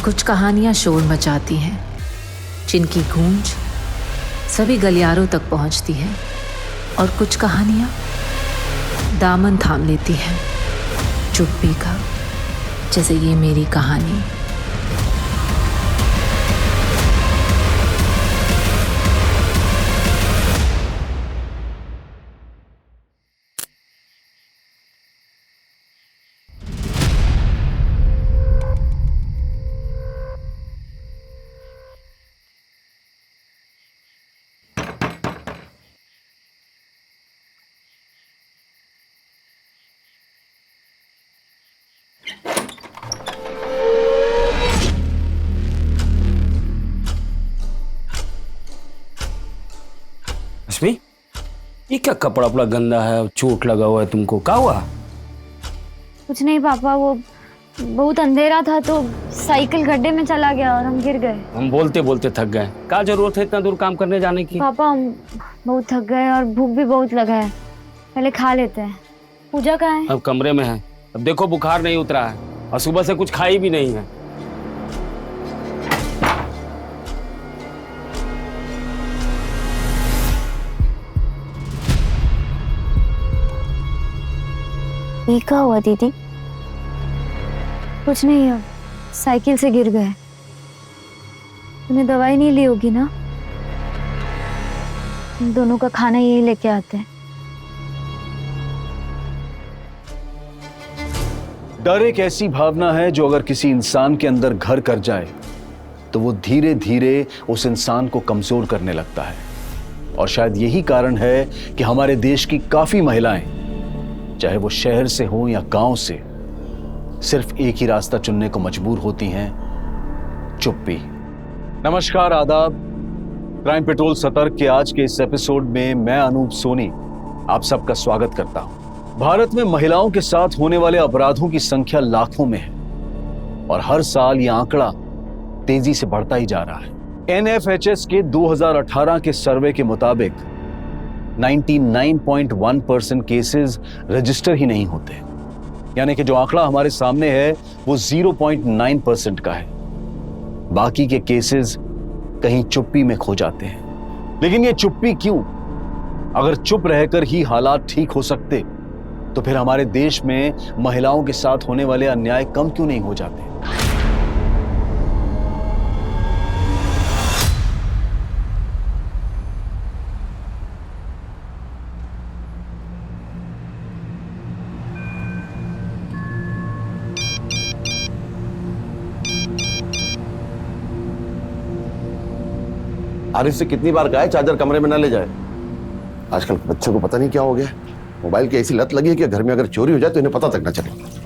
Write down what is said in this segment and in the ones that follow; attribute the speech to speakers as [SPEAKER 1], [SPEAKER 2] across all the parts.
[SPEAKER 1] कुछ कहानियां शोर मचाती हैं, जिनकी गूंज सभी गलियारों तक पहुंचती है, और कुछ कहानियां दामन थाम लेती हैं चुप्पी का, जैसे ये मेरी कहानी।
[SPEAKER 2] रश्मि, ये क्या कपड़ा अपना गंदा है, चोट लगा हुआ है तुमको, क्या हुआ?
[SPEAKER 3] कुछ नहीं पापा, वो बहुत अंधेरा था तो साइकिल गड्ढे में चला गया और हम गिर गए।
[SPEAKER 2] हम बोलते बोलते थक गए। क्या जरूरत है इतना दूर काम करने जाने की?
[SPEAKER 3] पापा हम बहुत थक गए और भूख भी बहुत लगा है, पहले खा लेते हैं। पूजा कहाँ है?
[SPEAKER 2] अब कमरे में है। अब देखो बुखार नहीं उतरा है और सुबह से कुछ खाई भी नहीं है।
[SPEAKER 3] ये क्या हुआ दीदी? कुछ नहीं है, साइकिल से गिर गए। तूने दवाई नहीं ली होगी ना? हम दोनों का खाना यही लेके आते हैं।
[SPEAKER 4] डर एक ऐसी भावना है जो अगर किसी इंसान के अंदर घर कर जाए तो वो धीरे धीरे उस इंसान को कमजोर करने लगता है। और शायद यही कारण है कि हमारे देश की काफी महिलाएं, चाहे वो शहर से हो या गांव से, सिर्फ एक ही रास्ता चुनने को मजबूर होती हैं, चुप्पी। नमस्कार, आदाब। क्राइम पेट्रोल सतर्क के आज के इस एपिसोड में मैं अनूप सोनी आप सबका स्वागत करता हूं। भारत में महिलाओं के साथ होने वाले अपराधों की संख्या लाखों में है और हर साल यह आंकड़ा तेजी से बढ़ता ही जा रहा है। NFHS के 2018 के सर्वे के मुताबिक 99.1% केसेस रजिस्टर ही नहीं होते, यानी कि जो आंकड़ा हमारे सामने है वो 0.9% का है। बाकी के केसेस कहीं चुप्पी में खो जाते हैं। लेकिन ये चुप्पी क्यों? अगर चुप रहकर ही हालात ठीक हो सकते तो फिर हमारे देश में महिलाओं के साथ होने वाले अन्याय कम क्यों नहीं हो जाते?
[SPEAKER 5] आरिफ से कितनी बार कहा है चार्जर कमरे में ना ले जाए। आजकल बच्चों को पता नहीं क्या हो गया, मोबाइल की ऐसी लत लगी है कि घर में अगर चोरी हो जाए तो इन्हें पता तक ना चले।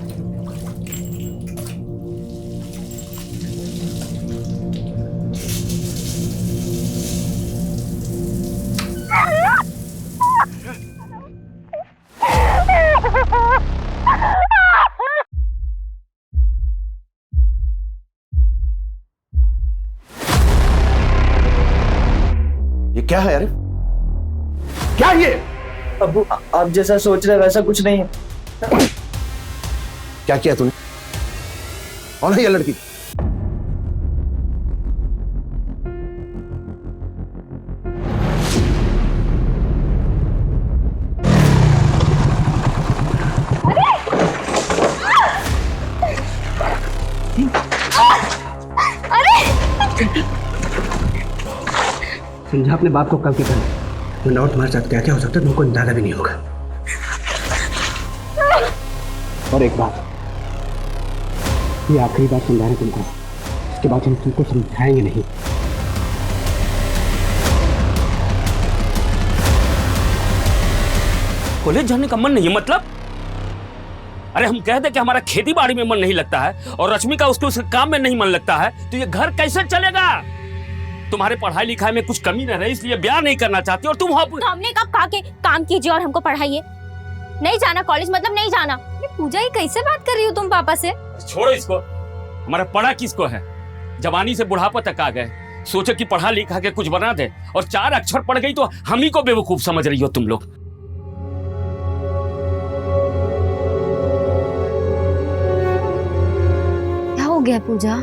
[SPEAKER 5] ये क्या है आरिफ? क्या ये?
[SPEAKER 6] अबू, आप जैसा सोच रहे वैसा कुछ नहीं है।
[SPEAKER 5] क्या किया तूने? कौन है ये लड़की?
[SPEAKER 7] समझा अपने बाप को कल के पहले, वरना तुम्हारे साथ क्या क्या हो सकता है तुमको अंदाजा भी नहीं होगा। और एक बात, ये आखिरी बात समझा रहे तुमको, इसके बाद हम तुमको समझाएंगे नहीं।
[SPEAKER 2] कॉलेज जाने का मन नहीं है मतलब? अरे हम कहते कि हमारा खेती बाड़ी में मन नहीं लगता है और रश्मि का उसके उस काम में नहीं मन लगता है, तो ये घर कैसे चलेगा? तुम्हारे पढ़ाई लिखाई में कुछ कमी न रहे इसलिए ब्याह नहीं करना चाहती और तुम
[SPEAKER 8] तो हमने कब कहा कि काम कीजिए और हमको पढ़ाइए? नहीं जाना कॉलेज मतलब नहीं जाना।
[SPEAKER 3] पूजा, ये कैसे बात कर रही हो तुम पापा से?
[SPEAKER 2] छोड़ो इसको, हमारा पढ़ा किसको है? जवानी से बुढ़ापा तक आ गए, सोचे कि पढ़ा लिखा के कुछ बना दे और 4 अक्षर पढ़ गई तो हम ही को बेवकूफ समझ रही हो तुम लोग।
[SPEAKER 3] क्या हो गया पूजा?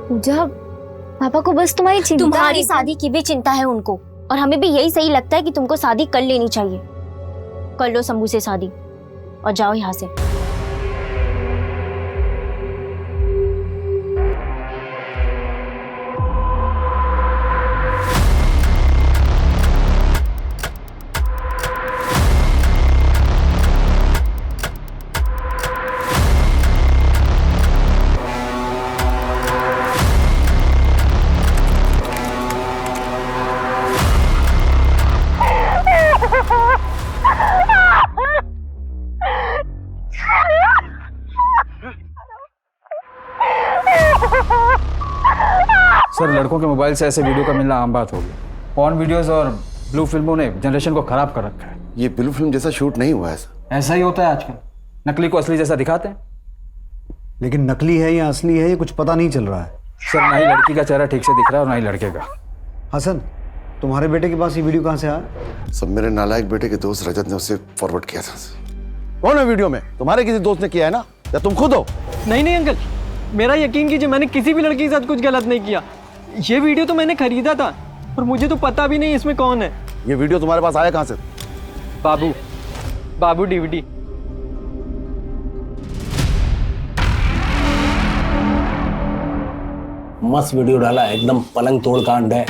[SPEAKER 3] पूजा, पापा को बस तुम्हारी चिंता
[SPEAKER 8] तुम्हारी
[SPEAKER 3] है।
[SPEAKER 8] शादी की भी चिंता है उनको, और हमें भी यही सही लगता है कि तुमको शादी कर लेनी चाहिए। कर लो शंभू से शादी और जाओ यहाँ से।
[SPEAKER 9] सर, लड़कों के मोबाइल से ऐसे वीडियो का मिलना आम बात होगी। पॉर्न वीडियोस और ब्लू फिल्मों ने जनरेशन को खराब कर रखा है।
[SPEAKER 5] ये ब्लू फिल्म जैसा शूट नहीं हुआ है सर।
[SPEAKER 9] ऐसा ही होता है आजकल, नकली को असली जैसा दिखाते हैं।
[SPEAKER 10] लेकिन नकली है या असली है ये कुछ पता नहीं चल रहा है।
[SPEAKER 9] सर, ना ही लड़की का चेहरा ठीक से दिख रहा है और ना ही लड़के का।
[SPEAKER 10] हसन, तुम्हारे बेटे के पास ये वीडियो कहाँ से आया?
[SPEAKER 5] सब मेरे नालायक बेटे के दोस्त रजत ने उसे फॉरवर्ड किया था। कौन है वीडियो में? तुम्हारे किसी दोस्त ने किया है ना, या तुम खुद हो?
[SPEAKER 6] नहीं अंकल, मेरा यकीन कीजिए, मैंने किसी भी लड़की के साथ कुछ गलत नहीं किया। ये वीडियो तो मैंने खरीदा था और मुझे तो पता भी नहीं इसमें कौन है।
[SPEAKER 5] ये वीडियो तुम्हारे पास आया कहाँ से?
[SPEAKER 6] बाबू डीवीडी।
[SPEAKER 11] मस्त वीडियो डाला, एकदम पलंग तोड़ कांड है।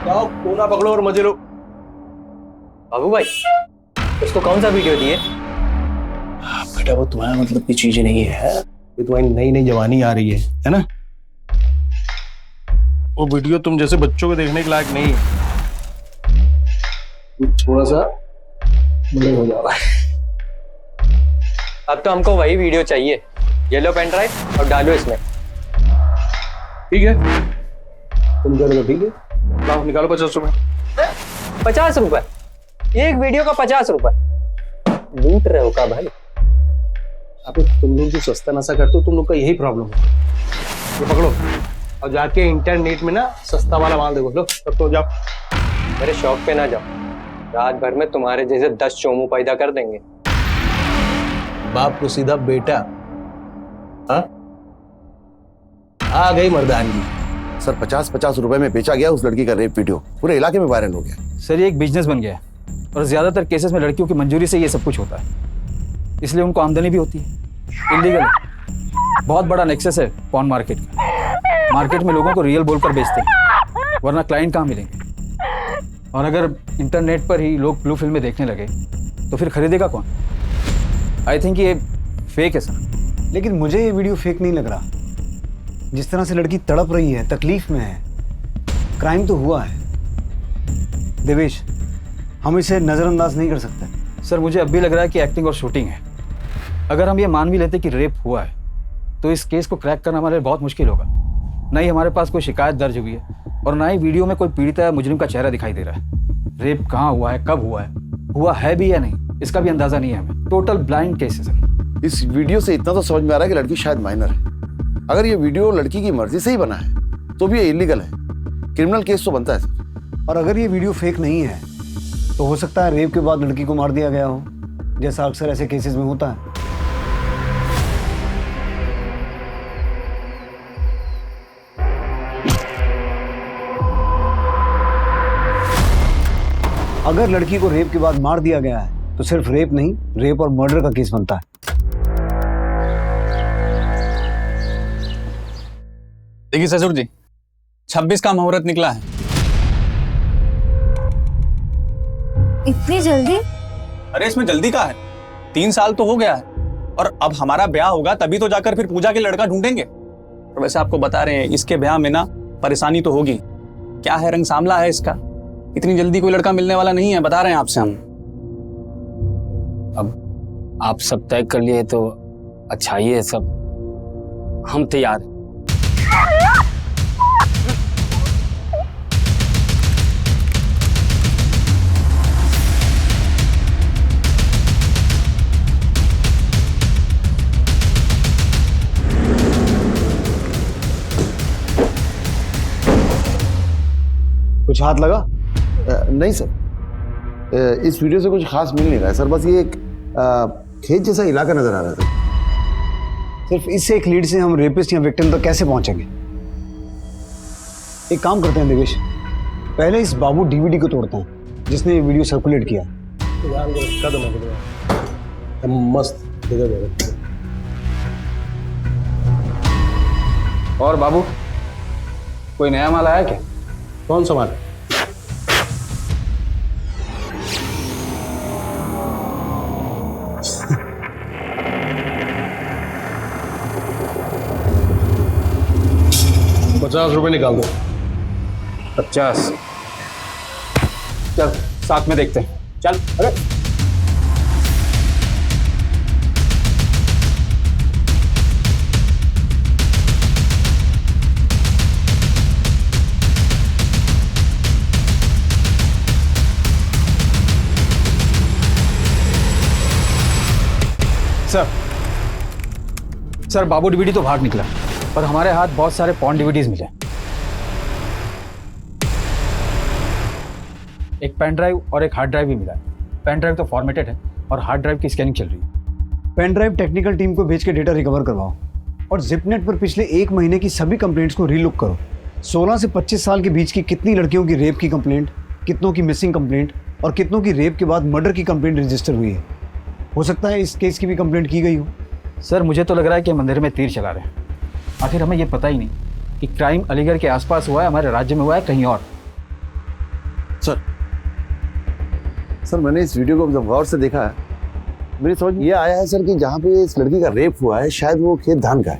[SPEAKER 6] जाओ कोना पकड़ो और मजे लो। बाबू भाई, उसको कौन सा वीडियो दिए?
[SPEAKER 11] बेटा वो तुम्हारा मतलब की चीज नहीं है, ये तुम्हारी नई नई जवानी आ रही है ना? वो वीडियो तुम जैसे बच्चों को देखने के लायक नहीं है, थोड़ा सा बड़े हो जाओ।
[SPEAKER 6] अब तो हमको वही वीडियो चाहिए, येलो पेन ड्राइव और डालो इसमें।
[SPEAKER 11] ठीक है, तुम कह रहे हो ठीक है, लाओ निकालो 50 रुपए।
[SPEAKER 6] 50 रुपए? एक वीडियो का 50 रुपए? लूट रहे हो का भाई?
[SPEAKER 11] अबे तुम लोग जो सस्ता नशा करते हो, तुम लोग का यही प्रॉब्लम है। ये पकड़ो और जाके इंटरनेट में ना सस्ता वाला माल देखो। लो तब तो जाओ।
[SPEAKER 6] मेरे शौक पे ना जाओ, रात भर में तुम्हारे जैसे 10 चोमू पैदा कर देंगे।
[SPEAKER 11] बाप को सीधा बेटा। हाँ, आ गई मर्दानगी।
[SPEAKER 5] सर 50-50 रुपए में बेचा गया उस लड़की का रेप वीडियो, पूरे इलाके में वायरल हो गया।
[SPEAKER 9] सर, ये एक बिजनेस बन गया है और ज्यादातर केसेस में लड़कियों की मंजूरी से ये सब कुछ होता है, इसलिए उनको आमदनी भी होती है। इलीगल है, बहुत बड़ा नेक्सस है पॉर्न मार्केट का। मार्केट में लोगों को रियल बोलकर बेचते हैं, वरना क्लाइंट कहाँ मिलेंगे। और अगर इंटरनेट पर ही लोग ब्लू फिल्में देखने लगे तो फिर खरीदेगा कौन? आई थिंक ये फेक है सर।
[SPEAKER 10] लेकिन मुझे ये वीडियो फेक नहीं लग रहा। जिस तरह से लड़की तड़प रही है, तकलीफ में है, क्राइम तो हुआ है। देवेश, हम इसे नज़रअंदाज नहीं कर सकते।
[SPEAKER 9] सर, मुझे अब भी लग रहा है कि एक्टिंग और शूटिंग है। अगर हम ये मान भी लेते कि रेप हुआ है तो इस केस को क्रैक करना हमारे लिए बहुत मुश्किल होगा। ना ही हमारे पास कोई शिकायत दर्ज हुई है और ना ही वीडियो में कोई पीड़ित या मुजरिम का चेहरा दिखाई दे रहा है। रेप कहाँ हुआ है, कब हुआ है भी या नहीं, इसका भी अंदाजा नहीं है हमें। टोटल ब्लाइंड केसेस है।
[SPEAKER 5] इस वीडियो से इतना तो समझ में आ रहा है कि लड़की शायद माइनर है। अगर ये वीडियो लड़की की मर्जी से ही बना है तो भी ये इलीगल है, क्रिमिनल केस तो बनता है सर।
[SPEAKER 10] और अगर ये वीडियो फेक नहीं है तो हो सकता है रेप के बाद लड़की को मार दिया गया हो, जैसा अक्सर ऐसे केसेस में होता है। अगर लड़की को रेप के बाद मार दिया गया है तो सिर्फ रेप नहीं, रेप और मर्डर का केस बनता है।
[SPEAKER 12] देखिए ससुर जी, 26 का मुहूर्त निकला है।
[SPEAKER 3] इतनी जल्दी?
[SPEAKER 12] अरे इसमें जल्दी का है, 3 साल तो हो गया है और अब हमारा ब्याह होगा तभी तो जाकर फिर पूजा के लड़का ढूंढेंगे। और वैसे आपको बता रहे हैं, इसके ब्याह में ना परेशानी तो होगी। क्या है, रंग सांवला है इसका, इतनी जल्दी कोई लड़का मिलने वाला नहीं है, बता रहे हैं आपसे हम।
[SPEAKER 2] अब आप सब तय कर लिए तो अच्छा ही है सब, हम तैयार हैं।
[SPEAKER 10] कुछ हाथ लगा?
[SPEAKER 5] नहीं सर, इस वीडियो से कुछ खास मिल नहीं रहा है सर। बस ये एक खेत जैसा इलाका नजर आ रहा था।
[SPEAKER 10] सिर्फ इससे एक लीड से हम रेपिस्ट या विक्टिम तक कैसे पहुंचेंगे? एक काम करते हैं देवेश, पहले इस बाबू डीवीडी को तोड़ते हैं जिसने ये वीडियो सर्कुलेट किया।
[SPEAKER 11] मस्त दे दो।
[SPEAKER 9] और बाबू, कोई नया माल आया क्या?
[SPEAKER 11] कौन सा माल? ₹50 निकाल दो।
[SPEAKER 9] 50। चल साथ में देखते हैं। चल। अरे सर बाबू डीवीडी तो भाग निकला, पर हमारे हाथ बहुत सारे पॉन डीवीडीज मिले। एक पेन ड्राइव और एक हार्ड ड्राइव भी मिला है। पेन ड्राइव तो फॉर्मेटेड है और हार्ड ड्राइव की स्कैनिंग चल रही है।
[SPEAKER 10] पेन ड्राइव टेक्निकल टीम को भेज के डेटा रिकवर करवाओ और जिपनेट पर पिछले 1 महीने की सभी कंप्लेंट्स को रीलुक करो। 16 से 25 साल के बीच की कितनी लड़कियों की रेप की कंप्लेंट, कितनों की मिसिंग कंप्लेंट और कितनों की रेप के बाद मर्डर की कंप्लेंट रजिस्टर हुई है। हो सकता है इस केस की भी कंप्लेंट की गई हो।
[SPEAKER 9] सर मुझे तो लग रहा है कि मंदिर में तीर चला रहे हैं। आखिर हमें यह पता ही नहीं कि क्राइम अलीगढ़ के आसपास हुआ है, हमारे राज्य में हुआ है, कहीं और।
[SPEAKER 5] सर मैंने इस वीडियो को जब गौर से देखा है, मेरी समझ में ये आया है सर कि जहाँ पे इस लड़की का रेप हुआ है शायद वो खेत धान का है।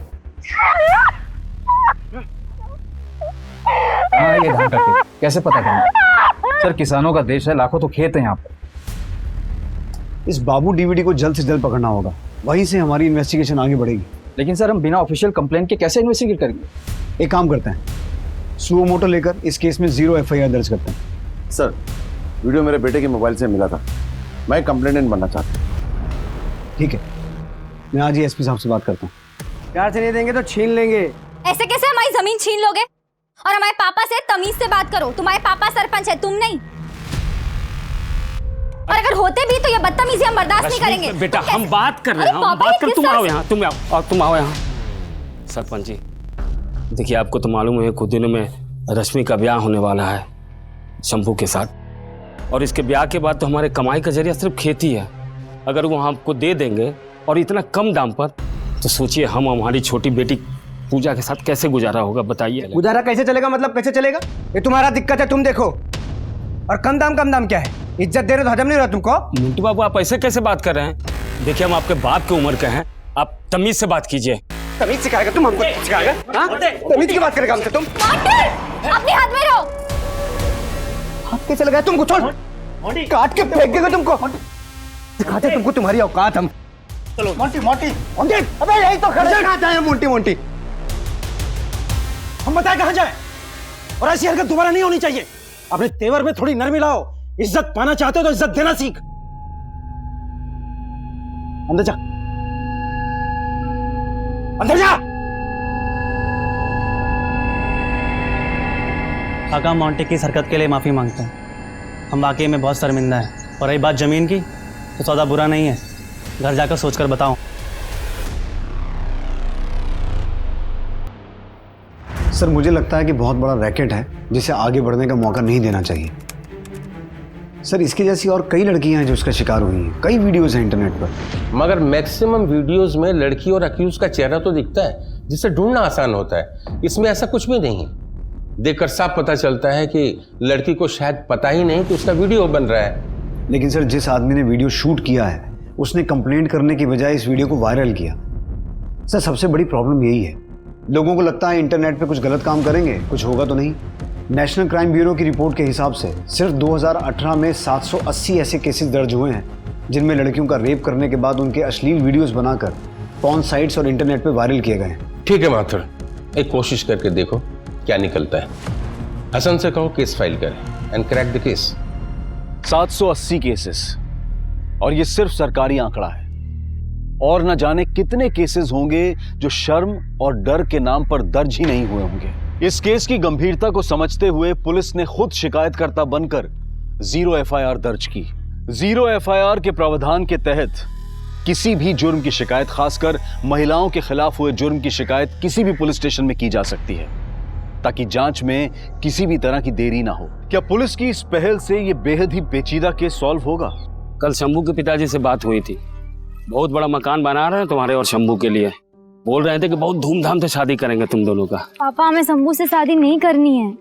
[SPEAKER 9] हाँ ये धान का खेत, कैसे पता करेंगे? सर किसानों का देश है, लाखों तो खेत हैं यहाँ पर।
[SPEAKER 10] इस बाबू डीवीडी को जल्द से जल्द पकड़ना होगा, वहीं से हमारी इन्वेस्टिगेशन आगे बढ़ेगी।
[SPEAKER 9] लेकिन सर हम बिना ऑफिशियल कंप्लेंट के कैसे इन्वेस्टिगेट करेंगे?
[SPEAKER 10] एक काम करते हैं, सुओ मोटो लेकर इस केस में 0 FIR दर्ज करते हैं।
[SPEAKER 5] सर वीडियो मेरे बेटे के मोबाइल से मिला था, मैं कंप्लेनेंट बनना चाहता हूँ।
[SPEAKER 10] ठीक है, मैं आज ही एसपी साहब से बात करता हूँ।
[SPEAKER 6] प्यार से नहीं देंगे तो छीन लेंगे।
[SPEAKER 8] ऐसे कैसे हमारी जमीन छीन लोगे? और हमारे पापा से तमीज से बात करो, तुम्हारे पापा सरपंच है, तुम नहीं। और अगर होते भी तो ये बदतमीजी हम बर्दाश्त नहीं करेंगे।
[SPEAKER 2] बेटा हम बात कर रहे हैं, हम बात कर। तुम आओ यहाँ, तुम आओ यहाँ। सरपंच जी देखिए, आपको तो मालूम है कुछ दिनों में रश्मि का ब्याह होने वाला है शंभू के साथ, और इसके ब्याह के बाद तो हमारे कमाई का जरिया सिर्फ खेती है। अगर वो हमको दे देंगे और इतना कम दाम पर, तो सोचिए हम हमारी छोटी बेटी पूजा के साथ कैसे गुजारा होगा, बताइए।
[SPEAKER 6] गुजारा कैसे चलेगा? मतलब कैसे चलेगा? ये तुम्हारा दिक्कत है, तुम देखो। और कम दाम क्या है? इज्जत दे रहे तो हजम नहीं रहा तुमको?
[SPEAKER 2] मिंटू बाबू आप ऐसे कैसे बात कर रहे हैं? देखिए हम आपके बाप की उम्र के हैं, आप तमीज से बात कीजिए।
[SPEAKER 6] तमीज सिखाएगा तुम हमको? सिखाएगा? तमीज की बात करेगा हमसे तुम?
[SPEAKER 8] अपने हाथ में रहो।
[SPEAKER 6] हाथ कैसे लगाया तुमको? छोड़, काट के फेंक देगा तुमको। दिखाते तुमको तुम्हारी औकात हम। चलो मोंटी मोंटी मोंटी, अबे यही तो खर्चा खाता है मोंटी मोंटी। हम बताए कहाँ जाए? और ऐसी हरकत दोबारा नहीं होनी चाहिए। अपने तेवर में थोड़ी नरमी लाओ। इज्जत पाना चाहते हो तो इज्जत देना सीख। अंदर जा, अंदर जा।
[SPEAKER 13] काका मोंटी की इस हरकत के लिए माफी मांगते हैं। हम वाकई में बहुत शर्मिंदा हैं। और रही बात जमीन की, तो सौदा बुरा नहीं है, घर जाकर सोचकर बताओ।
[SPEAKER 10] सर मुझे लगता है कि बहुत बड़ा रैकेट है जिसे आगे बढ़ने का मौका नहीं देना चाहिए। सर इसकी जैसी और कई लड़कियां हैं जो इसका शिकार हुई हैं, कई वीडियोस हैं इंटरनेट पर।
[SPEAKER 11] मगर मैक्सिमम वीडियोस में लड़की और अक्यूज का चेहरा तो दिखता है, जिसे ढूंढना आसान होता है। इसमें ऐसा कुछ भी नहीं है। देखकर साफ पता चलता है कि लड़की को शायद पता ही नहीं कि उसका वीडियो बन रहा है।
[SPEAKER 10] लेकिन सर जिस आदमी ने वीडियो शूट किया है उसने कंप्लेंट करने की बजाय इस वीडियो को वायरल किया। सर सबसे बड़ी प्रॉब्लम यही है, लोगों को लगता है इंटरनेट पे कुछ गलत काम करेंगे कुछ होगा तो नहीं। नेशनल क्राइम ब्यूरो की रिपोर्ट के हिसाब से सिर्फ 2018 में 780 ऐसे केसेस दर्ज हुए हैं जिनमें लड़कियों का रेप करने के बाद उनके अश्लील वीडियोस बनाकर पॉर्न साइट्स और इंटरनेट पे वायरल किए गए हैं।
[SPEAKER 11] ठीक है माथुर, एक कोशिश करके देखो क्या निकलता है। हसन से कहो केस फाइल करें and crack the case.
[SPEAKER 4] 780 cases, और ये सिर्फ सरकारी आंकड़ा है, और न जाने कितने केसेस होंगे जो शर्म और डर के नाम पर दर्ज ही नहीं हुए होंगे। इस केस की गंभीरता को समझते हुए पुलिस ने खुद शिकायतकर्ता बनकर 0 FIR दर्ज की। 0 FIR के प्रावधान के तहत किसी भी जुर्म की शिकायत, खासकर महिलाओं के खिलाफ हुए जुर्म की शिकायत किसी भी पुलिस स्टेशन में की जा सकती है, ताकि जांच में किसी भी तरह की देरी ना हो। क्या पुलिस की इस पहल से ये बेहद ही पेचीदा केस सॉल्व होगा?
[SPEAKER 2] कल शंभू के पिताजी से बात हुई थी, बहुत बड़ा मकान बना रहे हैं तुम्हारे और शंभू के लिए। बोल रहे थे कि बहुत धूमधाम से शादी करेंगे तुम दोनों का।
[SPEAKER 3] पापा हमें शंभू से शादी नहीं करनी है।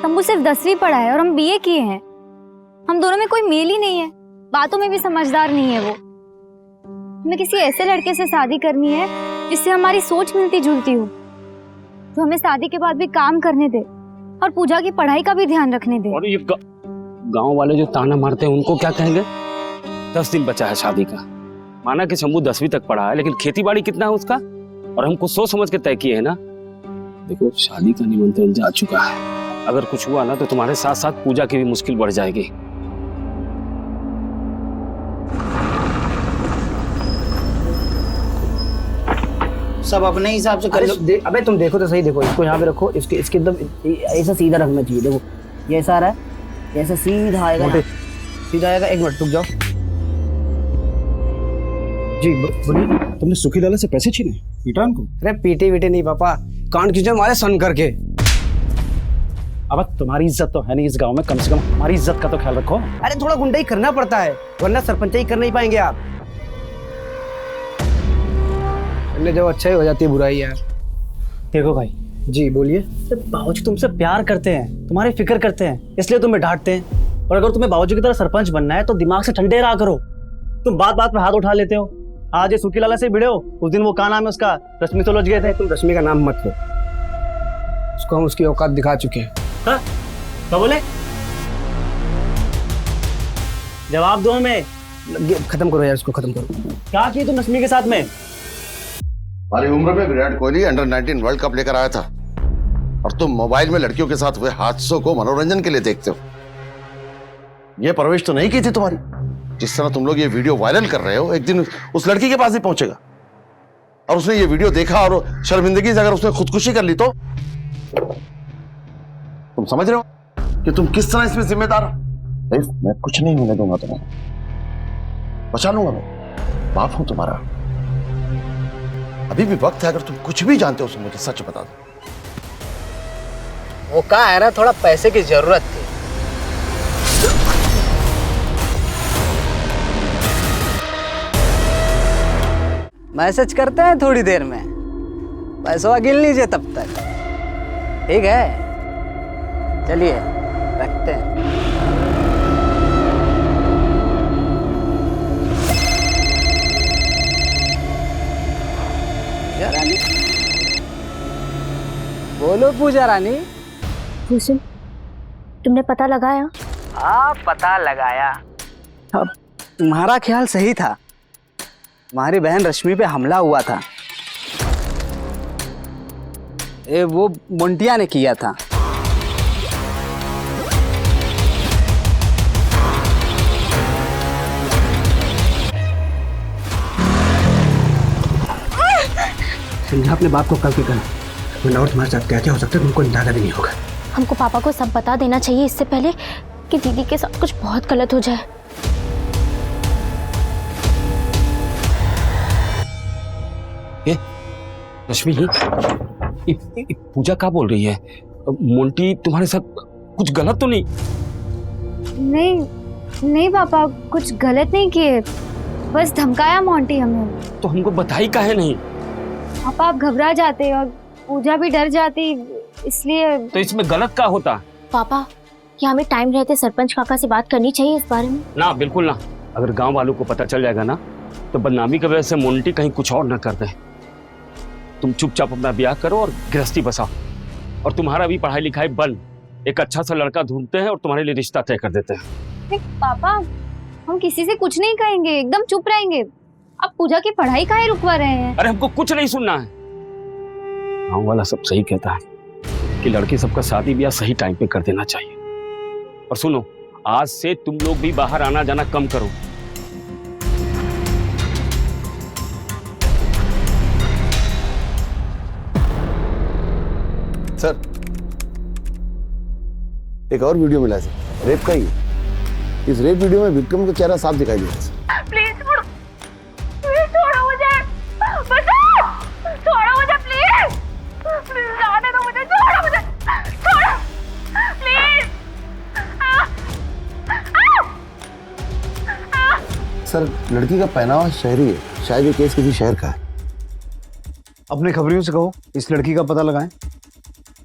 [SPEAKER 3] शंभू सिर्फ 10वीं पढ़ा है और हम BA किए हैं। हम दोनों में कोई मेल ही नहीं है, बातों में भी समझदार नहीं है वो। हमें किसी ऐसे लड़के से शादी करनी है जिससे हमारी सोच मिलती जुलती हो, जो हमें शादी के बाद भी काम करने दे और पूजा की पढ़ाई का भी ध्यान रखने दे।
[SPEAKER 2] और ये गांव वाले जो ताना मारते हैं उनको क्या कहेंगे? 10 दिन बचा है शादी का। माना कि शंभू 10वीं तक पढ़ा है, लेकिन खेती बाड़ी कितना है उसका, और हमको सोच समझ के तय किए है ना। देखो शादी का निमंत्रण जा चुका है, अगर कुछ हुआ ना तो तुम्हारे साथ साथ पूजा की भी मुश्किल बढ़ जाएगी।
[SPEAKER 6] सब अपने हिसाब से कर लो। अबे तुम देखो तो सही, देखो इसको यहाँ पे रखो, इसके इसके एकदम ऐसा सीधा रखना चाहिए। देखो ये ऐसा आ रहा है, ये ऐसा सीधा आएगा, सीधा आएगा। एक मिनट रुक जाओ
[SPEAKER 10] जी। बोलिए, तुमने सुखी लाला से पैसे छीने? पीटा उनको?
[SPEAKER 6] अरे पीटे वीटे नहीं पापा, कान खींचे हमारे सन करके।
[SPEAKER 10] अब तुम्हारी इज्जत तो है नहीं इस गांव में, कम से कम हमारी इज्जत का तो ख्याल रखो।
[SPEAKER 6] अरे थोड़ा गुंडाई करना पड़ता है, वरना सरपंचाई कर नहीं पाएंगे आप। जब अच्छा ही हो जाती है बुराई यार।
[SPEAKER 13] देखो भाई।
[SPEAKER 6] जी बोलिए।
[SPEAKER 13] बाबूजी तुमसे प्यार करते हैं, तुम्हारी फिक्र करते हैं, इसलिए तुम्हें डांटते हैं। और अगर तुम्हें बाबूजी की तरह सरपंच बनना है तो दिमाग से ठंडे रहा करो। तुम बात बात पे हाथ उठा लेते हो। आज ये सुखी लाला से भिड़े हो, उस दिन वो क्या नाम है उसका, रश्मि से उलझ गए थे।
[SPEAKER 6] तुम रश्मि का नाम मत लो, उसको हम उसकी औकात दिखा चुके हैं।
[SPEAKER 13] क्या बोले? जवाब दो हमें।
[SPEAKER 6] खत्म करो यार, इसको खत्म करो।
[SPEAKER 13] क्या किए तुम रश्मि के साथ में?
[SPEAKER 5] हमारी उम्र में Virat Kohli under 19 world cup लेकर आया था, और तुम मोबाइल में लड़कियों के साथ हुए हादसों को मनोरंजन के लिए देखते हो। यह परवरिश तो नहीं की थी तुम्हारी। जिस तरह तुम लोग ये वीडियो वायरल कर रहे हो, एक दिन उस लड़की के पास ही पहुंचेगा, और उसने ये वीडियो देखा और शर्मिंदगी से अगर उसने खुदकुशी कर ली तो तुम समझ रहे हो कि तुम किस तरह इसमें जिम्मेदार हो। मैं कुछ नहीं होने दूंगा तुम्हें, बचा लूंगा, मैं बाप हूं तुम्हारा। अभी भी वक्त है, अगर तुम कुछ भी जानते हो तो मुझे सच बता दो।
[SPEAKER 6] वो क्या है ना, थोड़ा पैसे की जरूरत थी। मैसेज करते हैं थोड़ी देर में, पैसा गिन लीजिए तब तक। ठीक है, चलिए रखते हैं। पूजा रानी, बोलो पूजा रानी।
[SPEAKER 8] भूषण, तुमने पता लगाया?
[SPEAKER 6] हाँ पता लगाया। अब तुम्हारा ख्याल सही था, हमारी बहन रश्मि पे हमला हुआ था। वो मोंटिया ने किया था। समझा अपने बाप को कल के कल, वरना और तुम्हारे साथ क्या क्या हो सकता है तुमको अंदाजा भी नहीं होगा।
[SPEAKER 8] हमको पापा को सब बता देना चाहिए इससे पहले कि दीदी के साथ कुछ बहुत गलत हो जाए।
[SPEAKER 2] रश्मि, पूजा क्या बोल रही है? मोंटी तुम्हारे साथ कुछ गलत तो नहीं?
[SPEAKER 3] नहीं पापा, कुछ गलत नहीं किए, बस धमकाया मोंटी हमें।
[SPEAKER 2] तो हमको बताई काहे नहीं?
[SPEAKER 3] पापा आप घबरा जाते और पूजा भी डर जाती, इसलिए।
[SPEAKER 2] तो इसमें गलत क्या होता?
[SPEAKER 8] पापा, क्या हमें टाइम रहते सरपंच काका से बात करनी चाहिए इस बारे में?
[SPEAKER 2] ना, बिल्कुल ना। अगर गांव वालों को पता चल जाएगा ना तो बदनामी की वजह से मोंटी कहीं कुछ और ना कर दे। तुम चुपचाप अपना ब्याह करो और गृहस्थी बसाओ, और तुम्हारा भी पढ़ाई लिखाई बंद, एक अच्छा सा लड़का ढूंढते हैं और तुम्हारे लिए रिश्ता तय कर देते हैं।
[SPEAKER 3] पापा हम किसी से कुछ नहीं कहेंगे, एकदम चुप रहेंगे। आप पूजा की पढ़ाई काहे रुकवा रहे हैं?
[SPEAKER 2] अरे हमको कुछ नहीं सुनना है। गाँव वाला सब सही कहता है कि लड़की सबका शादी ब्याह सही टाइम पे कर देना चाहिए। और सुनो, आज से तुम लोग भी बाहर आना जाना कम करो।
[SPEAKER 5] सर, एक और वीडियो मिला है सर, रेप का ही। इस रेप वीडियो में विक्रम का चेहरा साफ दिखाई दे रहा है।
[SPEAKER 14] प्लीज
[SPEAKER 5] सर लड़की का पहनावा शहरी है, शायद ये केस किसी शहर का है।
[SPEAKER 10] अपने खबरियों से कहो इस लड़की का पता लगाएं।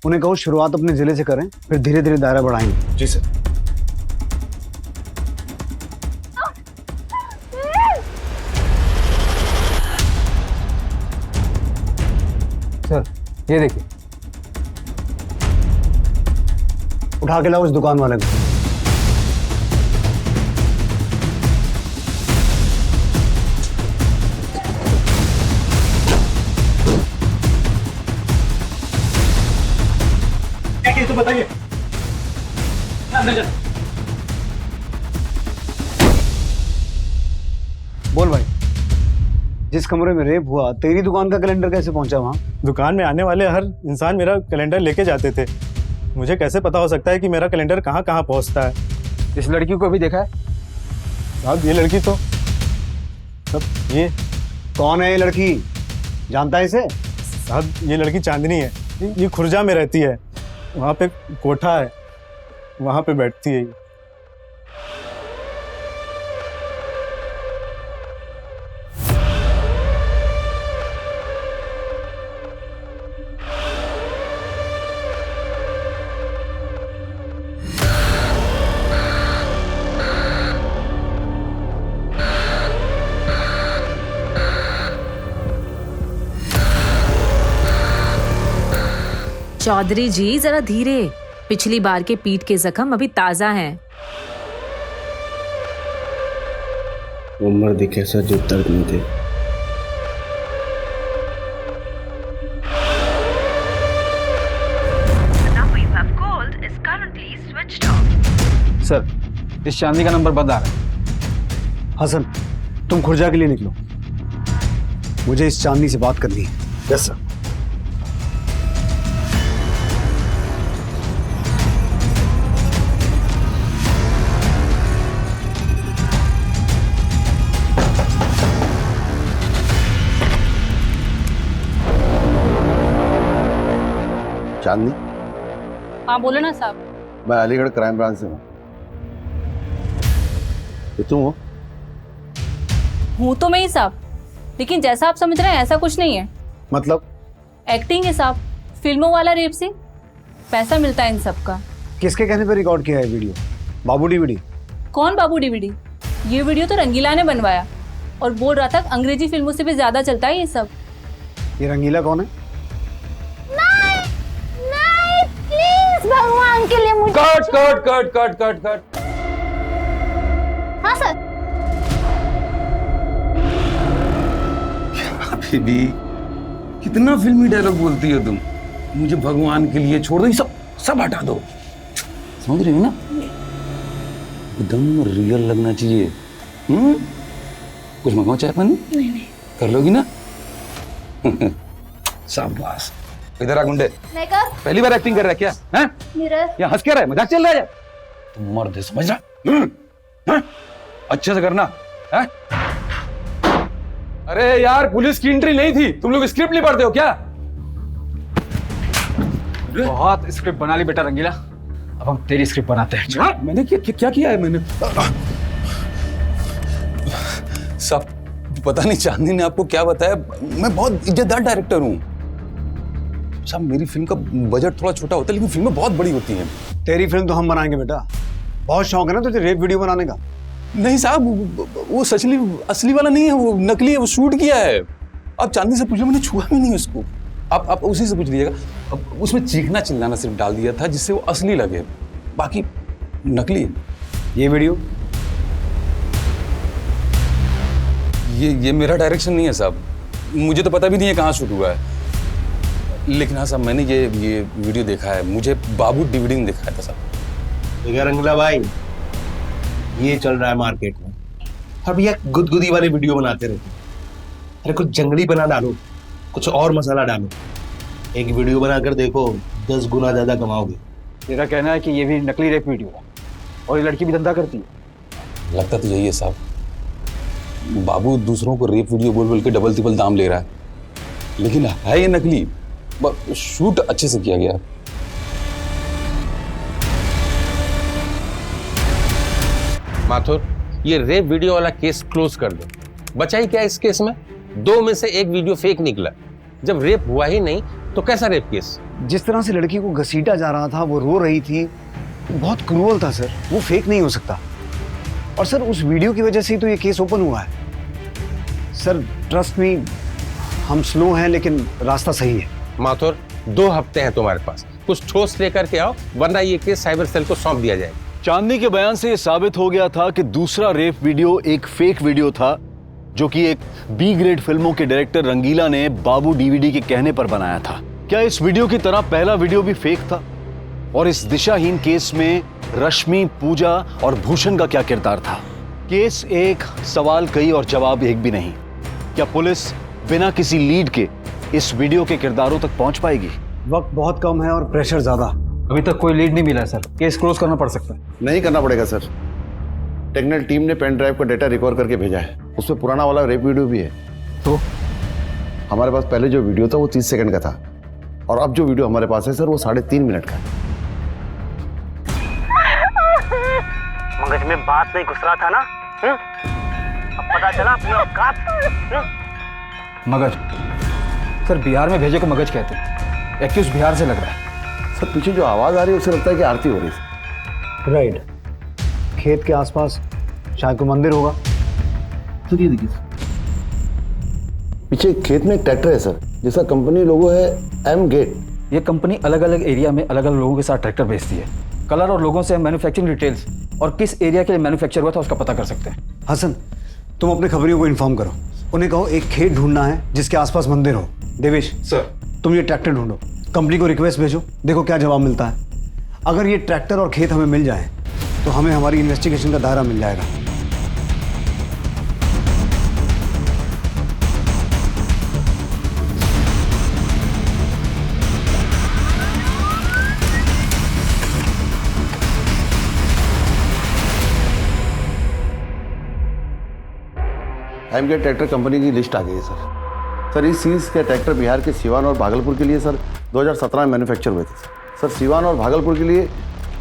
[SPEAKER 10] उन्हें कहो शुरुआत अपने जिले से करें, फिर धीरे धीरे दायरा बढ़ाएंगे।
[SPEAKER 5] जी सर।
[SPEAKER 9] सर ये देखिए,
[SPEAKER 10] उठा के लाओ उस दुकान वाले को।
[SPEAKER 13] क्या तो बताइए।
[SPEAKER 10] बोल भाई, जिस कमरे में रेप हुआ तेरी दुकान का कैलेंडर कैसे पहुंचा वहां?
[SPEAKER 13] दुकान में आने वाले हर इंसान मेरा कैलेंडर लेके जाते थे। मुझे कैसे पता हो सकता है कि मेरा कैलेंडर कहाँ कहाँ पहुंचता है?
[SPEAKER 9] इस लड़की को अभी देखा है?
[SPEAKER 13] साहब ये लड़की तो ये
[SPEAKER 10] कौन है ये लड़की, जानता है इसे?
[SPEAKER 13] साहब ये लड़की चांदनी है, ये खुर्जा में रहती है, वहाँ पे कोठा है, वहाँ पे बैठती है ये।
[SPEAKER 1] चौधरी जी जरा धीरे, पिछली बार के पीठ के जख्म अभी ताजा हैं।
[SPEAKER 7] उम्र दिखे सर जो दर्द में थे।
[SPEAKER 9] सर इस चांदी का नंबर बंद आ रहा है।
[SPEAKER 10] हसन, तुम खुर्जा के लिए निकलो, मुझे इस चांदनी से बात करनी है।
[SPEAKER 5] Yes sir. चांदनी?
[SPEAKER 14] हाँ बोलो ना साहब।
[SPEAKER 5] मैं अलीगढ़ क्राइम ब्रांच से हूँ। ये तुम हो?
[SPEAKER 14] हूँ तो मैं ही साहब, लेकिन जैसा आप समझ रहे हैं ऐसा कुछ नहीं है।
[SPEAKER 10] मतलब?
[SPEAKER 14] एक्टिंग है साहब, फिल्मों वाला रेप सिंह, पैसा मिलता है इन सब का।
[SPEAKER 10] किसके कहने पर रिकॉर्ड किया है वीडियो? बाबू डीवीडी?
[SPEAKER 14] कौन बाबू डीवीडी? ये वीडियो तो रंगीला ने बनवाया और बोल रहा था अंग्रेजी फिल्मों से भी ज्यादा चलता है ये सब।
[SPEAKER 10] ये रंगीला कौन है?
[SPEAKER 3] भगवान के लिए मुझे
[SPEAKER 9] cut cut cut cut cut cut.
[SPEAKER 3] हाँ सर।
[SPEAKER 11] बेबी कितना फिल्मी डायलॉग बोलती हो तुम। मुझे भगवान के लिए छोड़ दो, ये सब हटा दो। समझ रही हो ना? एकदम रियल लगना चाहिए। कुछ मंगाओ चाय पानी?
[SPEAKER 3] नहीं।
[SPEAKER 11] कर लोगी ना? शाबाश। इधर आ गुंडे।
[SPEAKER 3] मेकअप?
[SPEAKER 11] पहली बार एक्टिंग कर रहा है क्या? हैं?
[SPEAKER 3] मिरर?
[SPEAKER 11] यहाँ हंस क्या रहा है? मजाक चल रहा है? तुम मर्द है, समझ रहा? अच्छे से करना है? अरे यार पुलिस की एंट्री नहीं थी, तुम लोग स्क्रिप्ट नहीं पढ़ते हो क्या?
[SPEAKER 9] बहुत स्क्रिप्ट बना ली बेटा रंगीला, अब हम तेरी स्क्रिप्ट बनाते हैं।
[SPEAKER 11] मैंने क्या किया है मैंने? सब पता नहीं चांदनी ने आपको क्या बताया, मैं बहुत इज्जतदार डायरेक्टर हूँ। साहब मेरी फिल्म का बजट थोड़ा छोटा होता है लेकिन फिल्में बहुत बड़ी होती हैं।
[SPEAKER 10] तेरी फिल्म तो हम बनाएंगे बेटा, बहुत शौक है ना तुझे रेप वीडियो बनाने का।
[SPEAKER 11] नहीं साहब वो सचली असली वाला नहीं है, वो नकली है, वो शूट किया है। आप चांदनी से पूछिए, मैंने छुआ भी नहीं उसको। आप उसी से पूछ लीजिएगा। अब उसमें चीखना चिल्लाना सिर्फ डाल दिया था जिससे वो असली लगे, बाकी नकली है।
[SPEAKER 10] ये वीडियो?
[SPEAKER 11] ये मेरा डायरेक्शन नहीं है साहब, मुझे तो पता भी नहीं है कहाँ शूट हुआ है। लेकिन हाँ साहब मैंने ये वीडियो देखा है, मुझे बाबू डीवीडी ने दिखाया था साहब।
[SPEAKER 7] देखा रंगला भाई, ये चल रहा है मार्केट में। अब भैया गुदगुदी वाली वीडियो बनाते रहते। अरे कुछ जंगली बना डालो, कुछ और मसाला डालो, एक वीडियो बनाकर देखो 10 गुना ज्यादा कमाओगे।
[SPEAKER 9] तेरा कहना है कि ये भी नकली रेप वीडियो है और ये लड़की भी धंधा करती है?
[SPEAKER 11] लगता तो यही है साहब। बाबू दूसरों को रेप वीडियो बोल बोल के डबल तिबल दाम ले रहा है, लेकिन है ये नकली। शूट अच्छे से किया गया।
[SPEAKER 12] माथुर
[SPEAKER 11] ये रेप वीडियो वाला केस क्लोज कर दो। बचा ही क्या इस केस में? 2 में से 1 वीडियो फेक निकला। जब रेप हुआ ही नहीं तो कैसा रेप केस?
[SPEAKER 10] जिस तरह से लड़की को घसीटा जा रहा था, वो रो रही थी, बहुत क्रूअल था सर, वो फेक नहीं हो सकता। और सर उस वीडियो की वजह से ही तो ये केस ओपन हुआ है। सर ट्रस्ट मी, हम स्लो हैं लेकिन रास्ता सही है।
[SPEAKER 11] माथुर, 2 हफ्ते हैं तुम्हारे पास, कुछ ठोस लेकर के आओ, वरना ये केस साइबर सेल को सौंप दिया जाएगा।
[SPEAKER 4] चांदनी के बयान से यह साबित हो गया था कि दूसरा रेप वीडियो एक फेक वीडियो था, जो कि एक बी ग्रेड फिल्मों के डायरेक्टर रंगीला ने बाबू डीवीडी के कहने पर बनाया था। क्या इस वीडियो की तरह पहला वीडियो भी फेक था? और इस दिशाहीन केस में रश्मि, पूजा और भूषण का क्या किरदार था? केस एक, सवाल कई और जवाब एक भी नहीं। क्या पुलिस बिना किसी लीड के इस वीडियो के किरदारों तक पहुंच पाएगी?
[SPEAKER 10] वक्त बहुत कम है और प्रेशर ज्यादा।
[SPEAKER 9] अभी तक कोई लीड नहीं मिला है सर, केस क्लोज करना पड़ सकता है।
[SPEAKER 5] नहीं करना पड़ेगा सर। टेक्निकल टीम ने पेन ड्राइव का डेटा रिकवर करके भेजा है, उसमें पुराना वाला रेप वीडियो भी है।
[SPEAKER 9] तो
[SPEAKER 5] हमारे पास पहले जो वीडियो था वो 30 सेकंड का था, और अब जो वीडियो हमारे पास है सर वो 3.5 मिनट का है।
[SPEAKER 6] मगज में बात नहीं घुस रहा था ना? अब पता चला अपनी औकात।
[SPEAKER 9] मगज सर, बिहार में भेजे को मगज कहते हैं। एक्यूज बिहार से लग रहा है
[SPEAKER 5] सर। पीछे जो आवाज आ रही है उससे लगता है कि आरती हो रही है।
[SPEAKER 10] राइट, खेत के आसपास शायद कोई मंदिर होगा।
[SPEAKER 5] तो ये देखिए पीछे खेत में एक ट्रैक्टर है सर, जिसका कंपनी लोगो है एम गेट।
[SPEAKER 9] ये कंपनी अलग अलग एरिया में अलग अलग लोगों के साथ ट्रैक्टर भेजती है। कलर और लोगों से हम मैन्युफैक्चरिंग डिटेल्स और किस एरिया के लिए मैन्युफैक्चर हुआ था उसका पता कर सकते हैं।
[SPEAKER 10] हसन, तुम अपने खबरियों को इन्फॉर्म करो, उन्हें कहो एक खेत ढूंढना है जिसके आसपास मंदिर हो। देवेश
[SPEAKER 7] सर,
[SPEAKER 10] तुम ये ट्रैक्टर ढूंढो, कंपनी को रिक्वेस्ट भेजो, देखो क्या जवाब मिलता है। अगर ये ट्रैक्टर और खेत हमें मिल जाए तो हमें हमारी इन्वेस्टिगेशन का दायरा मिल जाएगा।
[SPEAKER 5] एम गेट ट्रैक्टर कंपनी की लिस्ट आ गई है सर। सर इस सीरीज के ट्रैक्टर बिहार के सीवान और भागलपुर के लिए सर 2017 में मैन्युफैक्चर हुए थे सर। सीवान और भागलपुर के लिए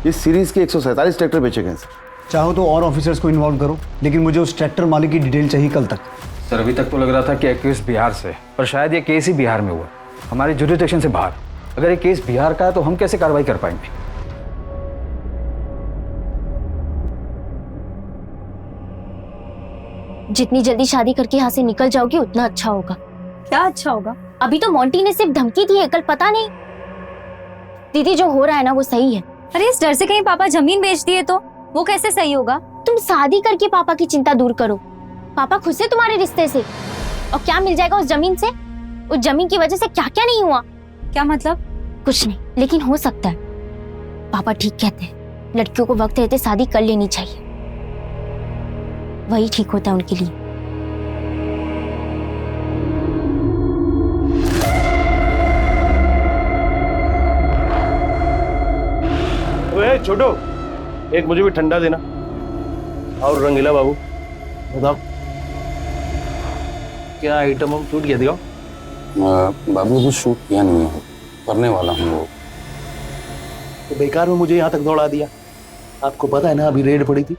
[SPEAKER 5] इस सीरीज के 147 ट्रैक्टर बेचे गए सर।
[SPEAKER 10] चाहो तो और ऑफिसर्स को इन्वॉल्व करो, लेकिन मुझे उस ट्रैक्टर मालिक की डिटेल चाहिए कल तक।
[SPEAKER 9] सर अभी तक तो लग रहा था कि एक्यूज बिहार से, पर शायद ये केस ही बिहार में हुआ, हमारे जुरिडिक्शन से बाहर। अगर ये केस बिहार का है तो हम कैसे कार्रवाई कर पाएंगे?
[SPEAKER 8] जितनी जल्दी शादी करके यहाँ से निकल जाओगे उतना अच्छा होगा।
[SPEAKER 3] क्या अच्छा होगा?
[SPEAKER 8] अभी तो मोंटी ने सिर्फ धमकी दी है, कल पता नहीं। दीदी जो हो रहा है ना वो सही है।
[SPEAKER 3] अरे इस डर से कहीं पापा जमीन बेच दिए तो वो कैसे सही होगा?
[SPEAKER 8] तुम शादी करके पापा की चिंता दूर करो। पापा खुश है तुम्हारे रिश्ते से, और क्या मिल जाएगा उस जमीन से? उस जमीन की वजह से क्या क्या नहीं हुआ।
[SPEAKER 3] क्या मतलब?
[SPEAKER 8] कुछ नहीं, लेकिन हो सकता है। पापा ठीक कहते हैं, लड़कियों को वक्त रहते शादी कर लेनी चाहिए, वही ठीक होता है उनके लिए।
[SPEAKER 7] ओए छोटो, एक मुझे भी ठंडा देना। और रंगीला बाबू बताओ क्या आइटम हम शूट किया? दिखाओ।
[SPEAKER 15] बाबू कुछ शूट किया नहीं है, करने वाला हूँ वो।
[SPEAKER 7] तो बेकार में मुझे यहाँ तक दौड़ा दिया। आपको पता है ना अभी रेड पड़ी थी,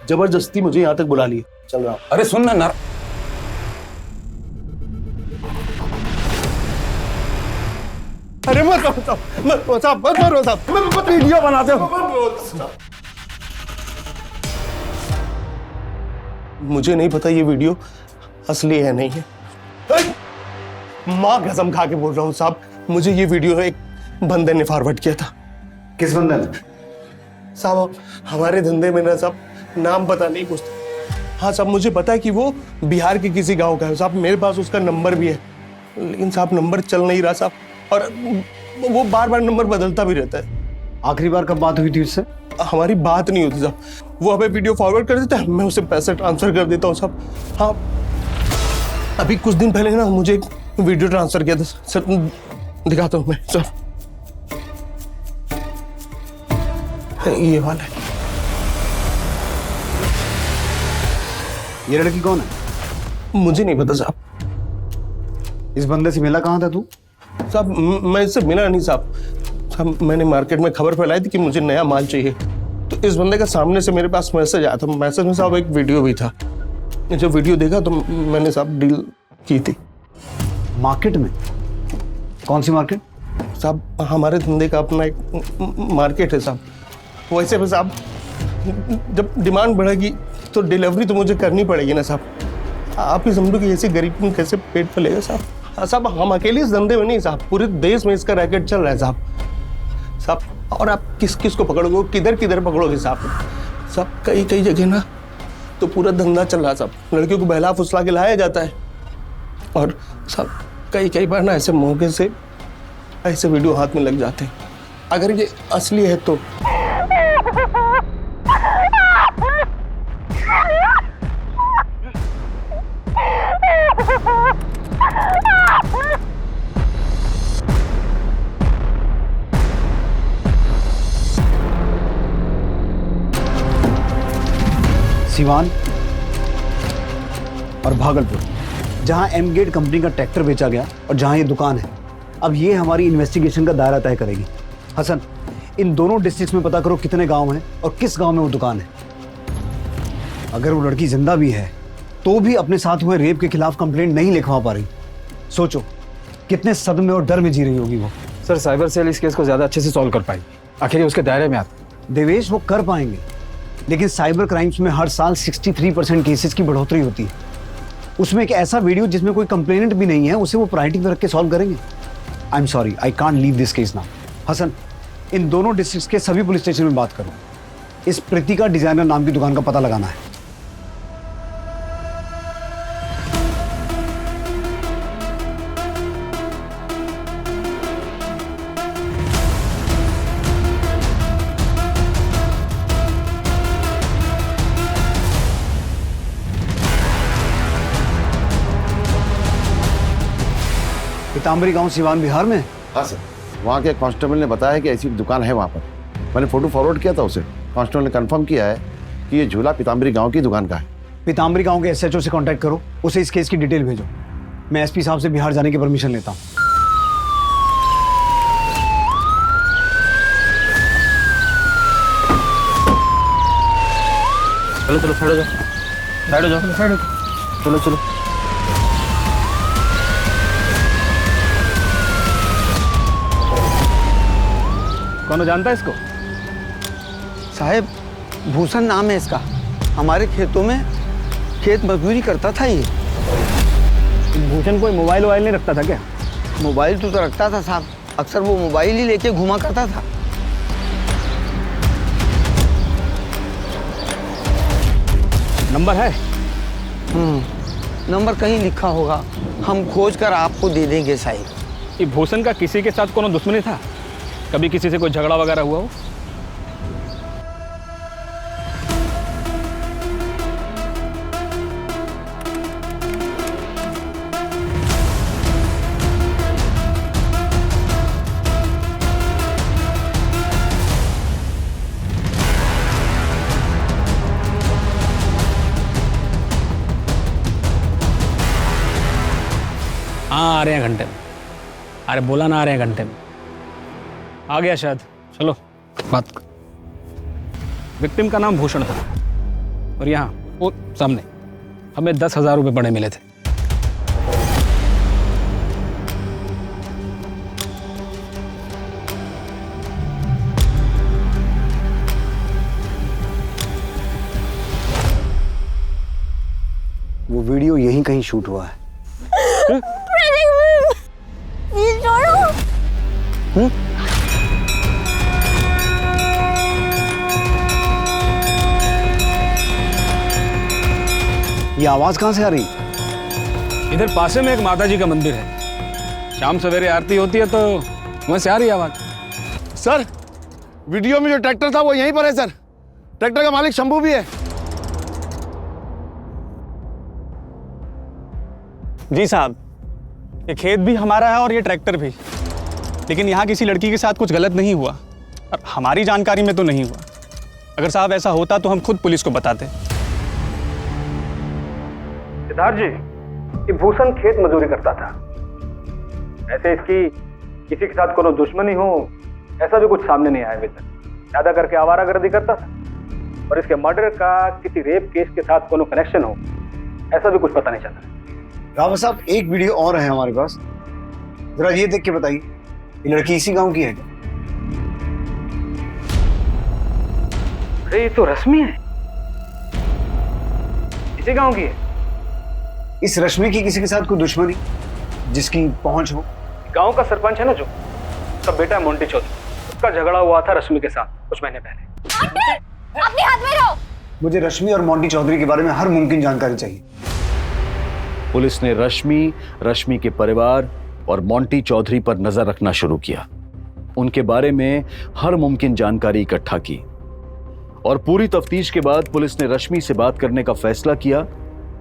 [SPEAKER 7] जबरदस्ती मुझे यहाँ तक बुला लिया। चल रहा हूँ।
[SPEAKER 15] अरे सुन ना
[SPEAKER 7] अरे मत मारो साहब, मत वीडियो बनाते हो। मुझे नहीं पता ये वीडियो असली है नहीं है। माँ कसम खा के बोल रहा हूँ साहब, मुझे ये वीडियो एक बंदे ने फॉरवर्ड किया था।
[SPEAKER 10] किस बंदे ने?
[SPEAKER 7] साहब हमारे धंधे में ना साहब नाम पता नहीं पूछता। हाँ साहब मुझे पता है कि वो बिहार के किसी गांव का है साहब, मेरे पास उसका नंबर भी है, लेकिन साहब नंबर चल नहीं रहा साहब, और वो बार बार नंबर बदलता भी रहता है।
[SPEAKER 10] आखिरी बार कब बात हुई थी उससे?
[SPEAKER 7] हमारी बात नहीं होती साहब, वो हमें वीडियो फॉरवर्ड कर देता है, मैं उसे पैसे ट्रांसफर कर देता हूँ साहब। हाँ अभी कुछ दिन पहले ना मुझे एक वीडियो ट्रांसफर किया था सर, दिखाता हूँ मैं सर, ये वाला है।
[SPEAKER 10] ये लड़की कौन है?
[SPEAKER 7] मुझे नहीं पता साहब।
[SPEAKER 10] इस बंदे से मिला कहाँ था तू?
[SPEAKER 7] साहब मैं इससे मिला नहीं साहब। साहब मैंने मार्केट में खबर फैलाई थी कि मुझे नया माल चाहिए, तो इस बंदे का सामने से मेरे पास मैसेज आया था। मैसेज में साहब एक वीडियो भी था। जब वीडियो देखा तो मैंने साहब डील की थी।
[SPEAKER 10] मार्केट में? कौन सी मार्केट?
[SPEAKER 7] साहब हमारे धंधे का अपना एक मार्केट है साहब। वैसे भी साहब जब डिमांड बढ़ेगी तो डिलीवरी तो मुझे करनी पड़ेगी ना साहब। आप ही समझो कि ऐसी गरीब में कैसे पेट पलेगा साहब। साहब हम अकेले इस धंधे में नहीं साहब, पूरे देश में इसका रैकेट चल रहा है साहब। और आप किस किस को पकड़ोगे, किधर किधर पकड़ोगे साहब। कई कई जगह ना तो पूरा धंधा चल रहा है साहब। लड़कियों को बहला फुसला के लाया जाता है और साहब कई बार ना ऐसे मौके से ऐसे वीडियो हाथ में लग जाते हैं। अगर ये असली है तो
[SPEAKER 10] सिवान और भागलपुर, जहां एम गेट कंपनी का ट्रैक्टर बेचा गया और जहां ये दुकान है, अब ये हमारी इन्वेस्टिगेशन का दायरा तय करेगी। हसन, इन दोनों डिस्ट्रिक्ट्स में पता करो कितने गांव हैं और किस गांव में वो दुकान है। अगर वो लड़की जिंदा भी है तो भी अपने साथ हुए रेप के खिलाफ कंप्लेंट नहीं लिखवा पा रही। सोचो कितने सदमे और डर में जी रही होगी वो।
[SPEAKER 9] सर, साइबर सेल इस केस को ज्यादा अच्छे से सॉल्व कर पाएगी, आखिर ये उसके दायरे में आता।
[SPEAKER 10] देवेश, वो कर पाएंगे, लेकिन साइबर क्राइम्स में हर साल 63% केसेस की बढ़ोतरी होती है। उसमें एक ऐसा वीडियो जिसमें कोई कंप्लेनेंट भी नहीं है, उसे वो प्रायोरिटी में रख के सॉल्व करेंगे। I am sorry, I can't leave this case now. Hasan, इन दोनों डिस्ट्रिक्ट्स के सभी पुलिस स्टेशन में बात करो। इस प्रीतिका डिजाइनर नाम की दुकान का पता लगाना है। पीताम्बरी गांव सिवान बिहार में?
[SPEAKER 5] हाँ सर, वहाँ के कांस्टेबल ने बताया कि ऐसी दुकान है वहाँ पर। मैंने फोटो फॉरवर्ड किया था उसे। कांस्टेबल ने कंफर्म किया है कि ये झूला पीताम्बरी गांव की दुकान का है।
[SPEAKER 10] पीताम्बरी गांव के एसएचओ से कांटेक्ट करो, उसे इस केस की डिटेल भेजो। मैं एसपी साहब से बिहार जाने की परमिशन लेता हूँ।
[SPEAKER 7] चलो चलो, साइड हो जाओ, साइड हो जाओ, साइड हो जाओ। चलो चलो।
[SPEAKER 10] कौन जानता है इसको?
[SPEAKER 6] साहब, भूषण नाम है इसका। हमारे खेतों में खेत मजदूरी करता था ये।
[SPEAKER 10] भूषण कोई मोबाइल वोबाइल नहीं रखता था क्या?
[SPEAKER 6] मोबाइल तो रखता था साहब, अक्सर वो मोबाइल ही लेके घुमा करता था।
[SPEAKER 10] नंबर है?
[SPEAKER 6] नंबर कहीं लिखा होगा, हम खोज कर आपको दे देंगे साहब।
[SPEAKER 9] ये भूषण का किसी के साथ कोनो दुश्मनी था? कभी किसी से कोई झगड़ा वगैरह हुआ हो?
[SPEAKER 12] हाँ, आ रहे हैं घंटे में। अरे बोला ना, आ रहे हैं घंटे में। आ गया शायद। चलो बात। विक्टिम का नाम भूषण था और यहाँ वो सामने हमें 10,000 रुपये बड़े मिले थे।
[SPEAKER 10] वो वीडियो यहीं कहीं शूट हुआ है। ये आवाज कहां से आ रही?
[SPEAKER 12] इधर पासे में एक माता जी का मंदिर है, शाम सवेरे आरती होती है तो वहां से आ रही आवाज।
[SPEAKER 5] सर, वीडियो में जो ट्रैक्टर था वो यहीं पर है सर। ट्रैक्टर का मालिक शंभू भी है।
[SPEAKER 12] जी साहब, ये खेत भी हमारा है और ये ट्रैक्टर भी, लेकिन यहाँ किसी लड़की के साथ कुछ गलत नहीं हुआ और हमारी जानकारी में तो नहीं हुआ। अगर साहब ऐसा होता तो हम खुद पुलिस को बताते।
[SPEAKER 9] सिद्धार्थ जी, ये भूषण खेत मजदूरी करता था। ऐसे इसकी किसी के साथ कोनो दुश्मनी हो ऐसा भी कुछ सामने नहीं आया अभी तक। ज्यादा करके आवारागर्दी करता था।
[SPEAKER 10] और इसके मर्डर का किसी रेप केस के साथ कोनो कनेक्शन हो, ऐसा भी कुछ पता नहीं चला। रावत साहब, एक वीडियो और है हमारे पास, जरा ये देख के बताइए, ये लड़की इसी गांव की है क्या? अरे ये तो रश्मि है, इसी गांव की है। इस रश्मि की किसी के साथ कोई दुश्मनी जिसकी पहुंच हो? गांव का सरपंच है ना जो, उसका बेटा मोंटी चौधरी, उसका झगड़ा हुआ था रश्मि के साथ कुछ महीने पहले।
[SPEAKER 3] अपने हाथ में रहो।
[SPEAKER 10] मुझे रश्मि और मोंटी चौधरी के बारे में हर मुमकिन जानकारी चाहिए।
[SPEAKER 4] पुलिस ने रश्मि के परिवार और मोंटी चौधरी पर नजर रखना शुरू किया। उनके बारे में हर मुमकिन जानकारी इकट्ठा की और पूरी तफ्तीश के बाद पुलिस ने रश्मि से बात करने का फैसला किया,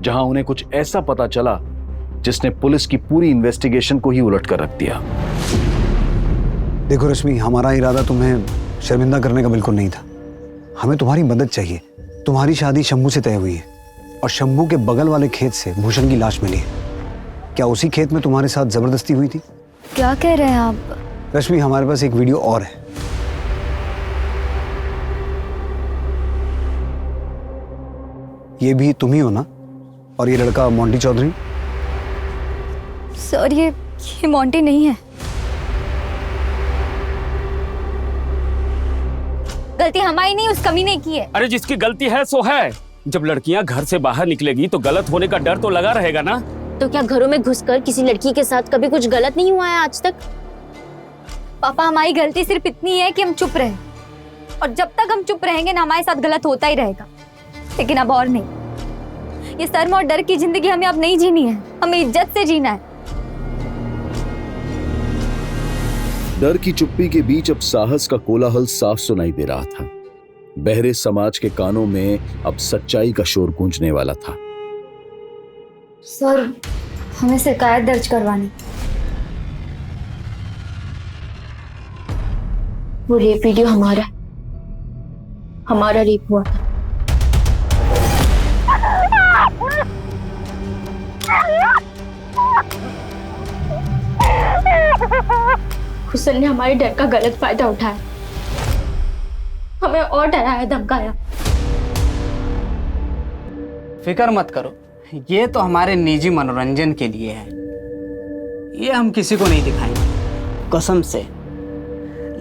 [SPEAKER 4] जहां उन्हें कुछ ऐसा पता चला जिसने पुलिस की पूरी इन्वेस्टिगेशन को ही उलट कर रख दिया।
[SPEAKER 10] देखो रश्मि, हमारा इरादा तुम्हें शर्मिंदा करने का बिल्कुल नहीं था। हमें तुम्हारी मदद चाहिए। तुम्हारी शादी शंभू से तय हुई है और शंभू के बगल वाले खेत से भूषण की लाश मिली है। क्या उसी खेत में तुम्हारे साथ जबरदस्ती हुई थी?
[SPEAKER 3] क्या कह रहे हैं आप?
[SPEAKER 10] रश्मि, हमारे पास एक वीडियो और है। ये भी तुम ही हो ना? और ये लड़का मोंटी चौधरी?
[SPEAKER 3] सर, ये मोंटी नहीं है। गलती हमारी नहीं, उस कमीने की है।
[SPEAKER 2] अरे जिसकी गलती है सो है। जब लड़कियां घर से बाहर निकलेगी तो गलत होने का डर तो लगा रहेगा ना।
[SPEAKER 8] तो क्या घरों में घुसकर किसी लड़की के साथ कभी कुछ गलत नहीं हुआ है आज तक?
[SPEAKER 3] पापा, हमारी गलती सिर्फ इतनी है कि हम चुप रहे, और जब तक हम चुप रहेंगे ना हमारे साथ गलत होता ही रहेगा। लेकिन अब और नहीं। ये शर्म और डर की जिंदगी हमें अब नहीं जीनी है, हमें इज्जत से जीना है।
[SPEAKER 4] डर की चुप्पी के बीच अब साहस का कोलाहल साफ सुनाई दे रहा था। बहरे समाज के कानों में अब सच्चाई का शोर गूंजने वाला था।
[SPEAKER 3] सर, हमें शिकायत दर्ज करवानी।
[SPEAKER 8] वो रेप वीडियो हमारा रेप हुआ था। हुसैन ने हमारे डर का गलत फायदा उठाया, हमें और डराया धमकाया।
[SPEAKER 6] फिक्र मत करो, ये तो हमारे निजी मनोरंजन के लिए है। ये हम किसी को नहीं दिखाएंगे, कसम से।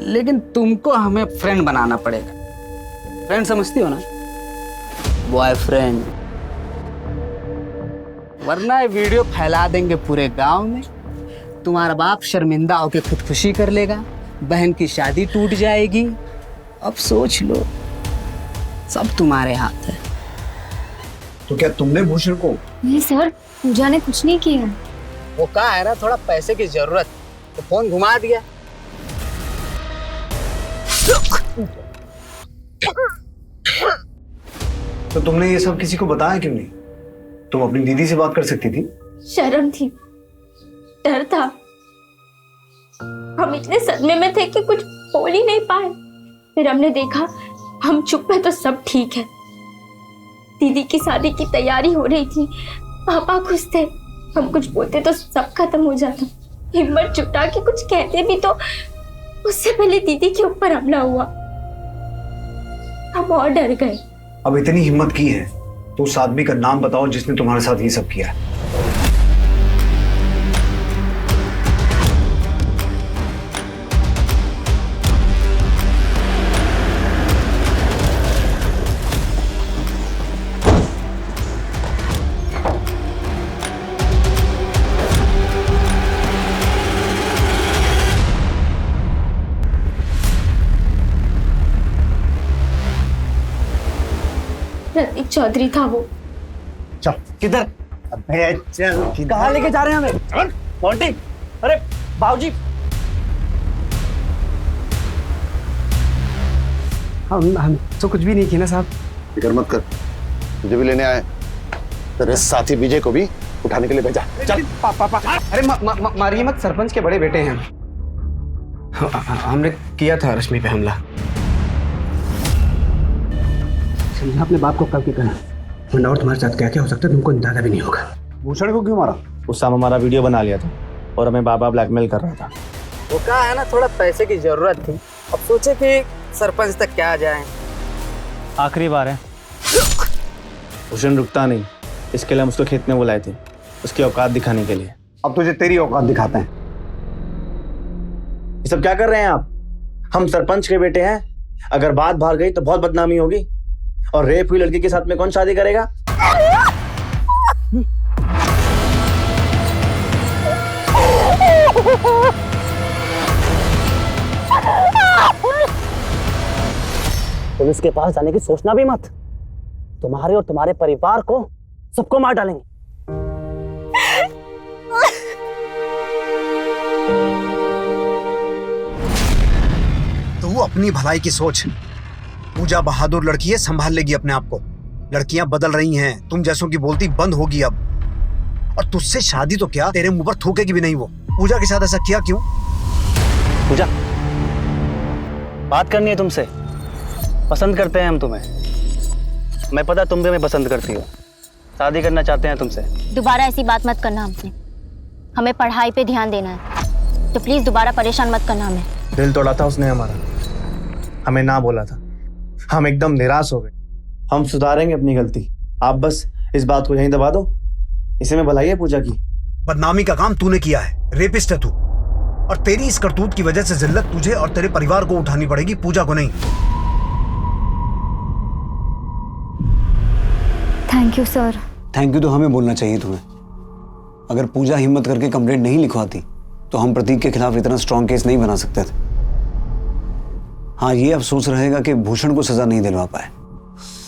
[SPEAKER 6] लेकिन तुमको हमें फ्रेंड बनाना पड़ेगा। फ्रेंड समझती हो ना? बॉयफ्रेंड। वरना ये वीडियो फैला देंगे पूरे गांव में, तुम्हारा बाप शर्मिंदा होकर खुदकुशी कर लेगा, बहन की शादी टूट जाएगी। अब सोच लो, सब तुम्हारे हाथ है।
[SPEAKER 10] तो क्या तुमने भूषण को?
[SPEAKER 3] नहीं सर, पूजा ने कुछ नहीं किया।
[SPEAKER 6] वो कहा है ना, थोड़ा पैसे की जरूरत, तो फोन घुमा दिया।
[SPEAKER 10] तो तुमने ये सब किसी को बताया क्यों नहीं? तुम अपनी दीदी से बात कर सकती थी।
[SPEAKER 8] शर्म थी, डर था। हम इतने सदमे में थे कि कुछ बोल ही नहीं पाए। फिर हमने देखा हम चुप है तो सब ठीक है। दीदी की शादी की तैयारी हो रही थी, पापा खुश थे। हम कुछ बोलते तो सब खत्म हो जाता। हिम्मत जुटा के कुछ कहते भी तो उससे पहले दीदी के ऊपर हमला हुआ। हम और डर गए।
[SPEAKER 10] अब इतनी हिम्मत की है तो उस आदमी का नाम बताओ जिसने तुम्हारे साथ ये सब किया है।
[SPEAKER 8] प्रतीक चौधरी था वो।
[SPEAKER 13] चल किधर? अबे चल, कहाँ लेके जा रहे हैं हमें? चल मोंटी, अरे बाबूजी। हम तो कुछ भी नहीं किया ना साहब।
[SPEAKER 5] फिक्र मत कर, तुझे भी लेने आए। तेरे साथी विजय को भी उठाने के लिए भेजा। चल
[SPEAKER 6] पापा, अरे मारिए मत, सरपंच के बड़े बेटे हैं हमने किया था रश्मि पे हमला। समझा अपने बाप को कल की कहना, वरना और तुम्हारे साथ क्या क्या हो सकता है तुमको अंदाजा भी नहीं होगा।
[SPEAKER 10] भूषण को क्यों मारा?
[SPEAKER 13] उस समय हमारा वीडियो बना लिया था और हमें बाबा ब्लैकमेल कर रहा था।
[SPEAKER 6] वो कहा है ना, थोड़ा पैसे की जरूरत थी। अब सोचे कि सरपंच तक क्या जाए।
[SPEAKER 13] आखिरी बार है।
[SPEAKER 12] भूषण रुकता नहीं, इसके लिए हम उसको खेत में बुलाए थे, उसकी औकात दिखाने के लिए।
[SPEAKER 10] अब तुझे तेरी औकात दिखाते हैं।
[SPEAKER 13] ये सब क्या कर रहे हैं आप? हम सरपंच के बेटे हैं, अगर बात बाहर गई तो बहुत बदनामी होगी। और रेप हुई लड़की के साथ में कौन शादी करेगा? पुलिस के पास जाने की सोचना भी मत, तुम्हारे और तुम्हारे परिवार को सबको मार डालेंगे।
[SPEAKER 10] तू अपनी भलाई की सोच। पूजा बहादुर लड़की है, संभाल लेगी अपने आप को। लड़कियां बदल रही हैं, तुम जैसों की बोलती बंद होगी अब। और तुझसे शादी तो क्या, तेरे मुंह पर थूकेगी भी नहीं वो। पूजा के साथ ऐसा किया क्यों?
[SPEAKER 13] पूजा, बात करनी है तुमसे। पसंद करते हैं हम तुम्हें, मैं पता तुम भी हमें पसंद करती हो, शादी करना चाहते हैं तुमसे।
[SPEAKER 8] दोबारा ऐसी बात मत करना हमसे, हमें पढ़ाई पे ध्यान देना है, तो प्लीज दोबारा परेशान मत करना हमें।
[SPEAKER 12] दिल तोड़ा था उसने हमारा, हमें ना बोला था, हम एकदम निराश हो गए।
[SPEAKER 13] हम सुधारेंगे अपनी गलती, आप बस इस बात को यहीं दबा दो। इसे में भलाई है पूजा की।
[SPEAKER 10] बदनामी का काम तूने किया है, रेपिस्ट है तू। और तेरी इस करतूत की वजह से जिल्लत तुझे और तेरे परिवार को उठानी पड़ेगी, पूजा को नहीं।
[SPEAKER 3] Thank you sir.
[SPEAKER 10] Thank you तो हमें बोलना चाहिए तुम्हें। अगर पूजा हिम्मत करके कंप्लेंट नहीं लिखवाती तो हम प्रतीक के खिलाफ इतना स्ट्रॉन्ग केस नहीं बना सकते थे। हाँ, ये अफसोस रहेगा कि भूषण को सजा नहीं दिलवा पाए।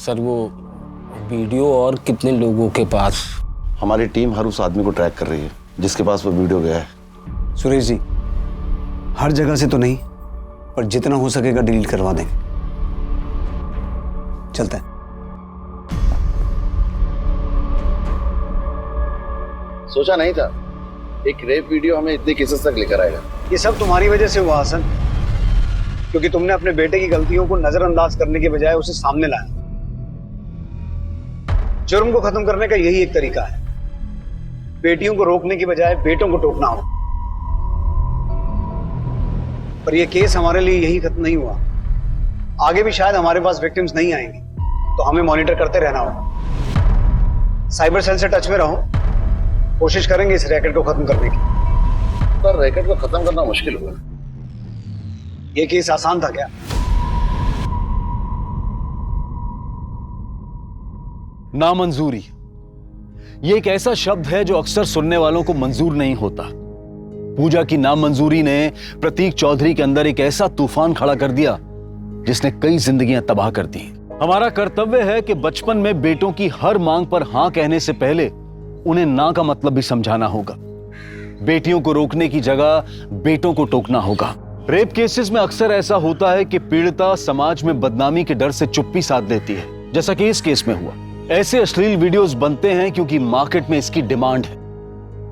[SPEAKER 15] सर वो वीडियो और कितने लोगों के पास?
[SPEAKER 5] हमारी टीम हर उस आदमी को ट्रैक कर रही है जिसके पास वो वीडियो गया है।
[SPEAKER 10] सुरेश जी, हर जगह से तो नहीं, पर जितना हो सकेगा डिलीट करवा देंगे। चलता है।
[SPEAKER 5] सोचा नहीं था एक रेप वीडियो हमें इतने केसेस तक लेकर आएगा।
[SPEAKER 10] ये सब तुम्हारी वजह से हुआ हसन, क्योंकि तुमने अपने बेटे की गलतियों को नजरअंदाज करने के बजाय उसे सामने लाया। जुर्म को खत्म करने का यही एक तरीका है, बेटियों को रोकने की बजाय बेटों को टोकना हो। पर यह केस हमारे लिए यही खत्म नहीं हुआ, आगे भी शायद हमारे पास विक्टिम्स नहीं आएंगे, तो हमें मॉनिटर करते रहना होगा। साइबर सेल से टच में रहो, कोशिश करेंगे इस रैकेट को खत्म करने की।
[SPEAKER 5] पर रैकेट को खत्म करना मुश्किल होगा।
[SPEAKER 10] ये केस आसान था क्या?
[SPEAKER 4] नामंजूरी, ये एक ऐसा शब्द है जो अक्सर सुनने वालों को मंजूर नहीं होता। पूजा की नामंजूरी ने प्रतीक चौधरी के अंदर एक ऐसा तूफान खड़ा कर दिया जिसने कई जिंदगियां तबाह कर दी। हमारा कर्तव्य है कि बचपन में बेटों की हर मांग पर हां कहने से पहले उन्हें ना का मतलब भी समझाना होगा। बेटियों को रोकने की जगह बेटों को टोकना होगा। रेप केसेस में अक्सर ऐसा होता है कि पीड़िता समाज में बदनामी के डर से चुप्पी साध लेती है, जैसा कि इस केस में हुआ। ऐसे अश्लील वीडियोस बनते हैं क्योंकि मार्केट में इसकी डिमांड है,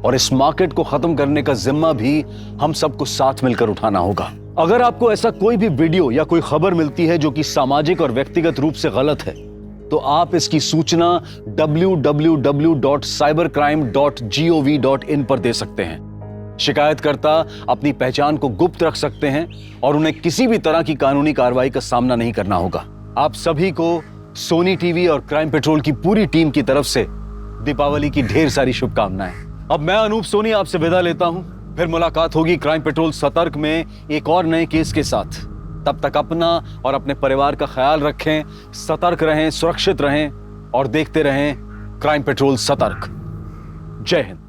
[SPEAKER 4] और इस मार्केट को खत्म करने का जिम्मा भी हम सबको साथ मिलकर उठाना होगा। अगर आपको ऐसा कोई भी वीडियो या कोई खबर मिलती है जो कि सामाजिक और व्यक्तिगत रूप से गलत है, तो आप इसकी सूचना www.cybercrime.gov.in पर दे सकते हैं। शिकायतकर्ता अपनी पहचान को गुप्त रख सकते हैं और उन्हें किसी भी तरह की कानूनी कार्रवाई का सामना नहीं करना होगा। आप सभी को सोनी टीवी और क्राइम पेट्रोल की पूरी टीम की तरफ से दीपावली की ढेर सारी शुभकामनाएं। अब मैं अनूप सोनी आपसे विदा लेता हूं, फिर मुलाकात होगी क्राइम पेट्रोल सतर्क में एक और नए केस के साथ। तब तक अपना और अपने परिवार का ख्याल रखें, सतर्क रहें, सुरक्षित रहें और देखते रहें क्राइम पेट्रोल सतर्क। जय हिंद।